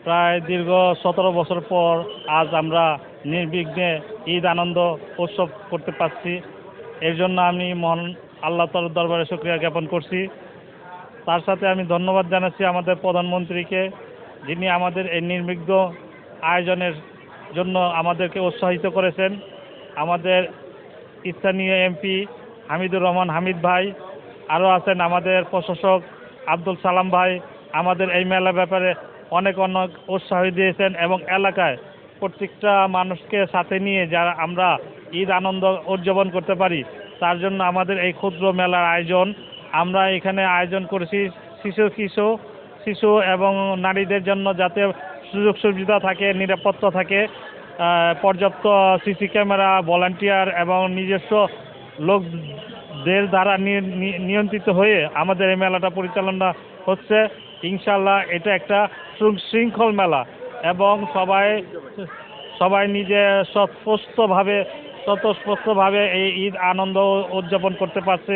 প্রায় দীর্ঘ 17 বছর পর আজ আমরা নির্বিঘ্নে ঈদ আনন্দ উৎসব করতে পারছি। এর জন্য আমি মহান আল্লাহ তাআলার দরবারে শুকরিয়া জ্ঞাপন করছি। তার সাথে আমি ধন্যবাদ জানাচ্ছি আমাদের প্রধানমন্ত্রীকে, যিনি আমাদের এই নির্বিঘ্ন আয়োজনের জন্য আমাদেরকে উৎসাহিত করেছেন। আমাদের স্থানীয় এমপি হামিদুর রহমান হামিদ ভাই, আরও আছেন আমাদের প্রশাসক আব্দুল সালাম ভাই, আমাদের এই মেলার ব্যাপারে অনেক অনেক উৎসাহ দিয়েছেন এবং এলাকায় প্রত্যেকটা মানুষকে সাথে নিয়ে যারা আমরা ঈদ আনন্দ উদযাপন করতে পারি, তার জন্য আমাদের এই ক্ষুদ্র মেলার আয়োজন। আমরা এখানে আয়োজন করেছি শিশু এবং নারীদের জন্য, যাতে সুযোগ সুবিধা থাকে, নিরাপত্তা থাকে, পর্যাপ্ত সিসি ক্যামেরা, ভলান্টিয়ার এবং নিজস্ব লোকদের দ্বারা নিয়ন্ত্রিত হয়ে আমাদের এই মেলাটা পরিচালনা হচ্ছে। ইনশাআল্লাহ এটা একটা শৃঙ্খল মেলা এবং সবাই নিজে স্বতঃস্ফূর্তভাবে এই ঈদ আনন্দ উদযাপন করতে পারছে।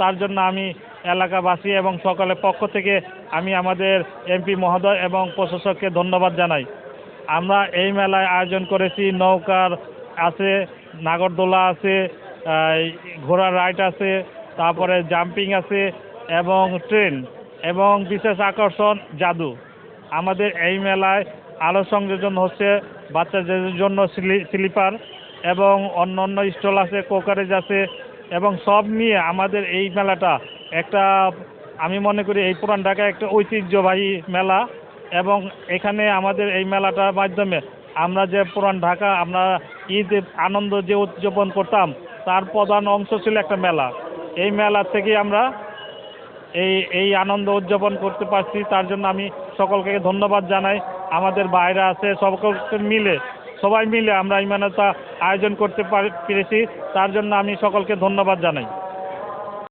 তার জন্য আমি এলাকাবাসী এবং সকলের পক্ষ থেকে আমি আমাদের এমপি মহোদয় এবং প্রশাসককে ধন্যবাদ জানাই। আমরা এই মেলায় আয়োজন করেছি, নৌকার আছে, নাগরদোলা আছে, ঘোড়ার রাইড আছে, তারপরে জাম্পিং আছে এবং ট্রেন এবং বিশেষ আকর্ষণ জাদু। আমাদের এই মেলায় আলো সংযোজন হচ্ছে বাচ্চাদের জন্য স্লিপার এবং অন্য স্টল আছে, কোকারেজ আছে এবং সব নিয়ে আমাদের এই মেলাটা একটা, আমি মনে করি এই পুরান ঢাকায় একটা ঐতিহ্যবাহী মেলা। এবং এখানে আমাদের এই মেলাটার মাধ্যমে আমরা যে পুরান ঢাকা আমরা ঈদ আনন্দ যে উদযাপন করতাম, তার প্রধান অংশ ছিল একটা মেলা। এই মেলা থেকে আমরা এই আনন্দ উদযাপন করতে পারছি। তার জন্য আমি সকলকে ধন্যবাদ জানাই। আমাদের বাইরে আছে, সবাই মিলে আমরা এই মেলাটা আয়োজন করতে পেরেছি, তার জন্য আমি সকলকে ধন্যবাদ জানাই।